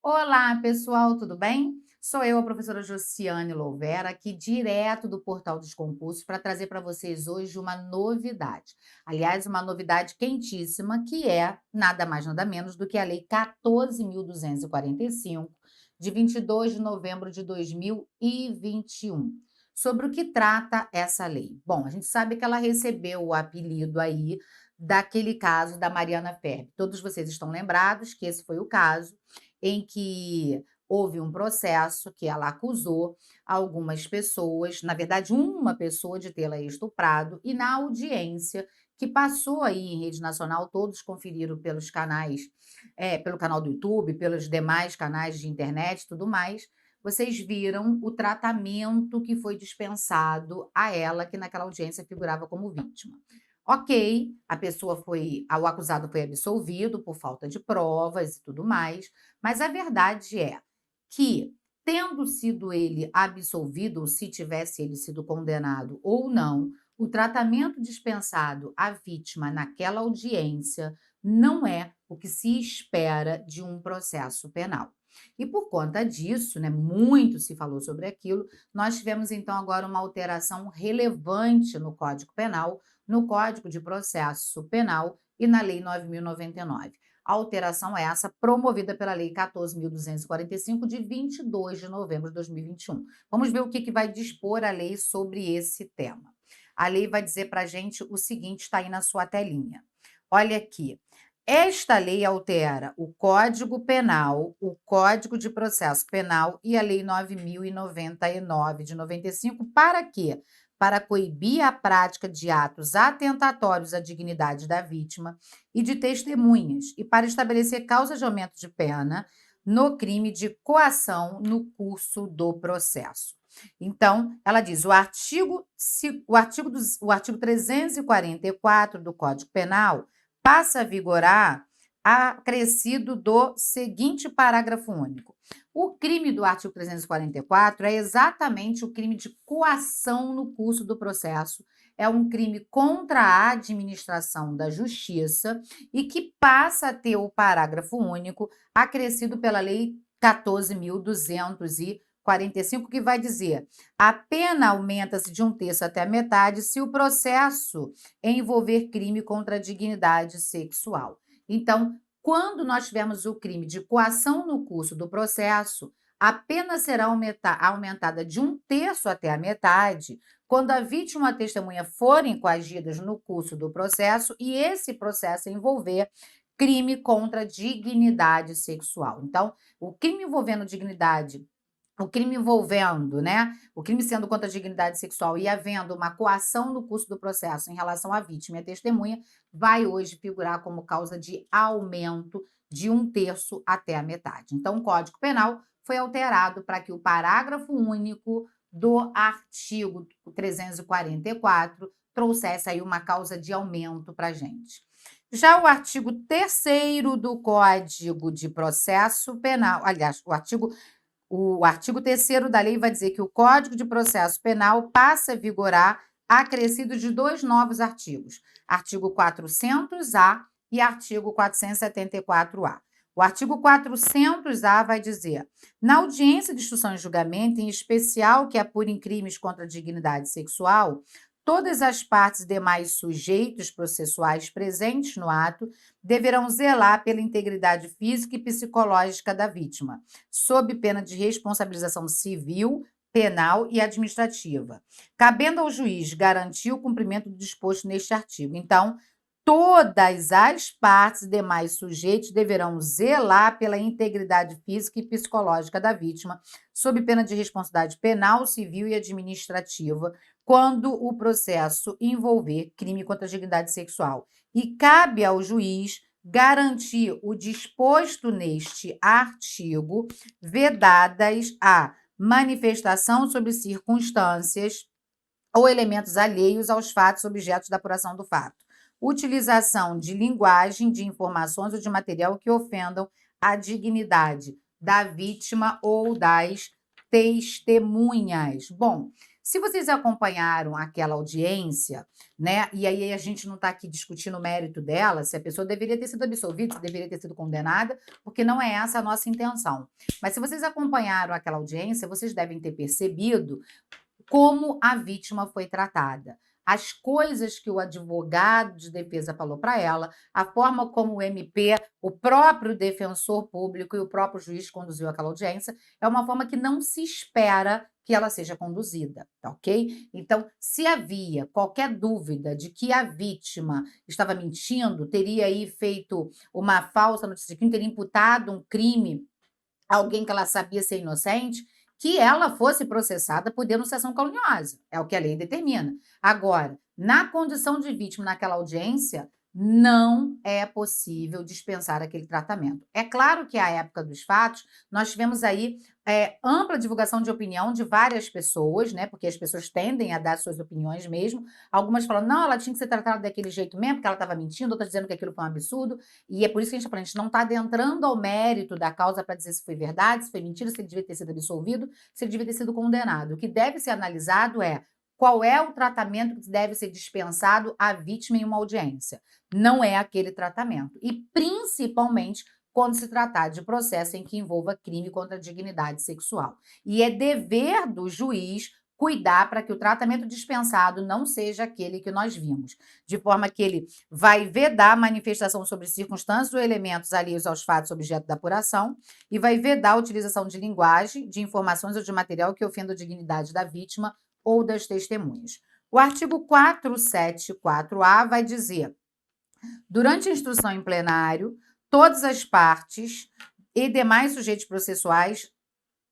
Olá, pessoal, tudo bem? Sou eu, a professora Josiane Louvera, aqui direto do Portal dos Concursos, para trazer para vocês hoje uma novidade. Aliás, uma novidade quentíssima, que é nada mais, nada menos do que a Lei 14.245, de 22 de novembro de 2021. Sobre o que trata essa lei? Bom, a gente sabe que ela recebeu o apelido aí daquele caso da Mariana Ferb. Todos vocês estão lembrados que esse foi o caso em que houve um processo que ela acusou algumas pessoas, na verdade, uma pessoa de tê-la estuprado, e na audiência que passou aí em rede nacional, todos conferiram pelos canais, pelo canal do YouTube, pelos demais canais de internet e tudo mais, vocês viram o tratamento que foi dispensado a ela, que naquela audiência figurava como vítima. Ok, o acusado foi absolvido por falta de provas e tudo mais, mas a verdade é que, tendo sido ele absolvido, ou se tivesse ele sido condenado ou não, o tratamento dispensado à vítima naquela audiência não é o que se espera de um processo penal. E por conta disso, né, muito se falou sobre aquilo, nós tivemos então agora uma alteração relevante no Código Penal, no Código de Processo Penal e na Lei 9.099. A alteração é essa promovida pela Lei 14.245, de 22 de novembro de 2021. Vamos ver o que vai dispor a lei sobre esse tema. A lei vai dizer para a gente o seguinte, está aí na sua telinha. Olha aqui. Esta lei altera o Código Penal, o Código de Processo Penal e a Lei 9.099 de 95, para quê? Para coibir a prática de atos atentatórios à dignidade da vítima e de testemunhas, e para estabelecer causas de aumento de pena no crime de coação no curso do processo. Então, ela diz, o artigo 344 do Código Penal passa a vigorar acrescido do seguinte parágrafo único. O crime do artigo 344 é exatamente o crime de coação no curso do processo, é um crime contra a administração da justiça e que passa a ter o parágrafo único acrescido pela Lei 14.245, que vai dizer: a pena aumenta-se de 1/3 até a metade se o processo envolver crime contra a dignidade sexual. Então, quando nós tivermos o crime de coação no curso do processo, a pena será aumentada de 1/3 até a metade quando a vítima ou a testemunha forem coagidas no curso do processo e esse processo envolver crime contra a dignidade sexual. Então, o crime envolvendo, né, o crime sendo contra a dignidade sexual e havendo uma coação no curso do processo em relação à vítima e à testemunha, vai hoje figurar como causa de aumento de 1/3 até a metade. Então, o Código Penal foi alterado para que o parágrafo único do artigo 344 trouxesse aí uma causa de aumento para a gente. Já o artigo 3º do Código de Processo Penal, aliás, o artigo 3º da lei vai dizer que o Código de Processo Penal passa a vigorar acrescido de 2 novos artigos, artigo 400-A e artigo 474-A. O artigo 400-A vai dizer: na audiência de instrução e julgamento, em especial que apurem crimes contra a dignidade sexual, todas as partes e demais sujeitos processuais presentes no ato deverão zelar pela integridade física e psicológica da vítima, sob pena de responsabilização civil, penal e administrativa, cabendo ao juiz garantir o cumprimento do disposto neste artigo. Então, todas as partes e demais sujeitos deverão zelar pela integridade física e psicológica da vítima, sob pena de responsabilidade penal, civil e administrativa, quando o processo envolver crime contra a dignidade sexual. E cabe ao juiz garantir o disposto neste artigo, vedadas a manifestação sobre circunstâncias ou elementos alheios aos fatos objetos da apuração do fato, utilização de linguagem, de informações ou de material que ofendam a dignidade da vítima ou das testemunhas. Bom, Se vocês acompanharam aquela audiência, né, e aí a gente não está aqui discutindo o mérito dela, se a pessoa deveria ter sido absolvida, se deveria ter sido condenada, porque não é essa a nossa intenção. Mas se vocês acompanharam aquela audiência, vocês devem ter percebido como a vítima foi tratada. As coisas que o advogado de defesa falou para ela, a forma como o MP, o próprio defensor público e o próprio juiz conduziu aquela audiência, é uma forma que não se espera que ela seja conduzida, tá ok? Então, se havia qualquer dúvida de que a vítima estava mentindo, teria aí feito uma falsa notícia de crime, teria imputado um crime a alguém que ela sabia ser inocente, que ela fosse processada por denunciação caluniosa. É o que a lei determina. Agora, na condição de vítima naquela audiência, não é possível dispensar aquele tratamento. É claro que à época dos fatos, nós tivemos aí ampla divulgação de opinião de várias pessoas, né? Porque as pessoas tendem a dar suas opiniões mesmo. Algumas falam, não, ela tinha que ser tratada daquele jeito mesmo, porque ela estava mentindo, outras dizendo que aquilo foi um absurdo. E é por isso que a gente não está adentrando ao mérito da causa para dizer se foi verdade, se foi mentira, se ele devia ter sido absolvido, se ele devia ter sido condenado. O que deve ser analisado é qual é o tratamento que deve ser dispensado à vítima em uma audiência. Não é aquele tratamento. E, principalmente, quando se tratar de processo em que envolva crime contra a dignidade sexual. E é dever do juiz cuidar para que o tratamento dispensado não seja aquele que nós vimos, de forma que ele vai vedar a manifestação sobre circunstâncias ou elementos alheios aos fatos objeto da apuração e vai vedar a utilização de linguagem, de informações ou de material que ofenda a dignidade da vítima ou das testemunhas. O artigo 474-A vai dizer: durante a instrução em plenário, todas as partes e demais sujeitos processuais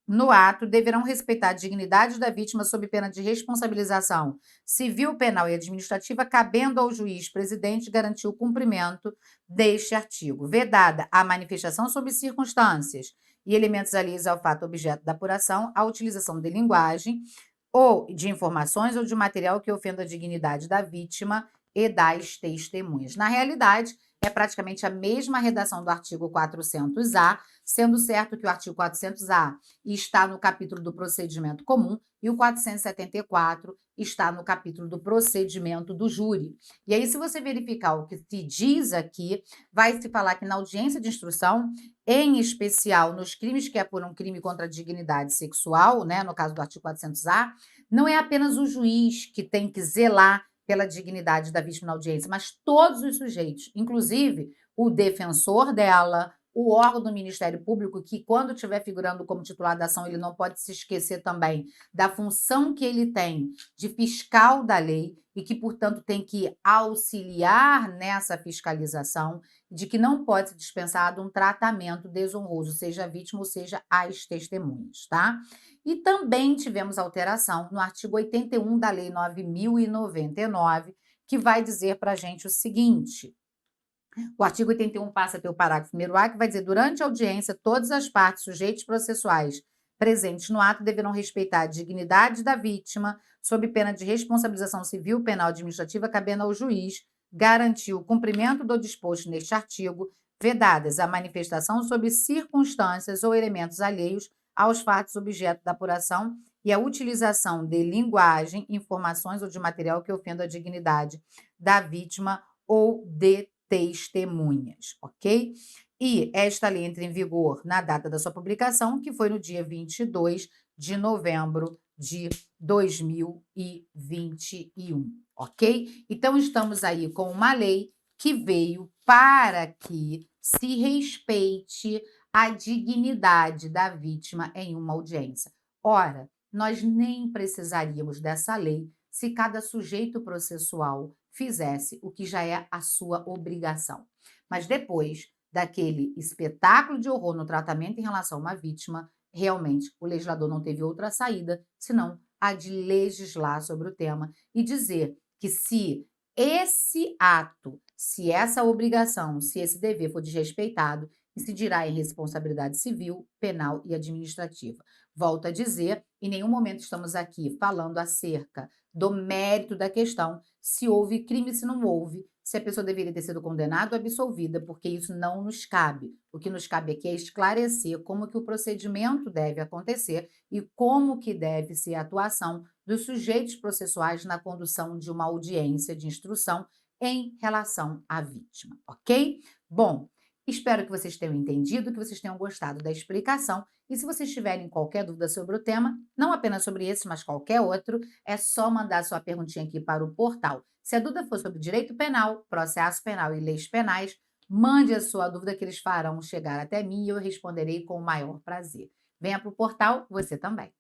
no ato deverão respeitar a dignidade da vítima sob pena de responsabilização civil, penal e administrativa, cabendo ao juiz presidente garantir o cumprimento deste artigo. Vedada a manifestação sob circunstâncias e elementos alheios ao fato objeto da apuração, a utilização de linguagem ou de informações ou de material que ofenda a dignidade da vítima e das testemunhas. Na realidade, é praticamente a mesma redação do artigo 400-A, sendo certo que o artigo 400-A está no capítulo do procedimento comum e o 474 está no capítulo do procedimento do júri. E aí, se você verificar o que se diz aqui, vai se falar que na audiência de instrução, em especial nos crimes que apuram crime contra a dignidade sexual, né, no caso do artigo 400-A, não é apenas o juiz que tem que zelar pela dignidade da vítima na audiência, mas todos os sujeitos, inclusive o defensor dela, o órgão do Ministério Público, que quando estiver figurando como titular da ação, ele não pode se esquecer também da função que ele tem de fiscal da lei e que, portanto, tem que auxiliar nessa fiscalização, de que não pode ser dispensado um tratamento desonroso, seja a vítima ou seja as testemunhas, tá? E também tivemos alteração no artigo 81 da Lei 9.099, que vai dizer para a gente o seguinte: o artigo 81 passa a ter o parágrafo 1º-A, que vai dizer: durante a audiência, todas as partes, sujeitos processuais presentes no ato deverão respeitar a dignidade da vítima, sob pena de responsabilização civil, penal e administrativa, cabendo ao juiz garantir o cumprimento do disposto neste artigo, vedadas a manifestação sob circunstâncias ou elementos alheios aos fatos objeto da apuração e a utilização de linguagem, informações ou de material que ofenda a dignidade da vítima ou de testemunhas, ok? E esta lei entra em vigor na data da sua publicação, que foi no dia 22 de novembro de 2021, ok? Então, estamos aí com uma lei que veio para que se respeite a dignidade da vítima em uma audiência. Ora, nós nem precisaríamos dessa lei se cada sujeito processual fizesse o que já é a sua obrigação. Mas depois daquele espetáculo de horror no tratamento em relação a uma vítima, realmente o legislador não teve outra saída senão a de legislar sobre o tema e dizer que se esse ato, se essa obrigação, se esse dever for desrespeitado, incidirá em responsabilidade civil, penal e administrativa. Volto a dizer, em nenhum momento estamos aqui falando acerca do mérito da questão, se houve crime, se não houve, se a pessoa deveria ter sido condenada ou absolvida, porque isso não nos cabe. O que nos cabe aqui é esclarecer como que o procedimento deve acontecer e como que deve ser a atuação dos sujeitos processuais na condução de uma audiência de instrução em relação à vítima, ok? Bom, espero que vocês tenham entendido, que vocês tenham gostado da explicação. E se vocês tiverem qualquer dúvida sobre o tema, não apenas sobre esse, mas qualquer outro, é só mandar sua perguntinha aqui para o portal. Se a dúvida for sobre direito penal, processo penal e leis penais, mande a sua dúvida que eles farão chegar até mim e eu responderei com o maior prazer. Venha para o portal, você também.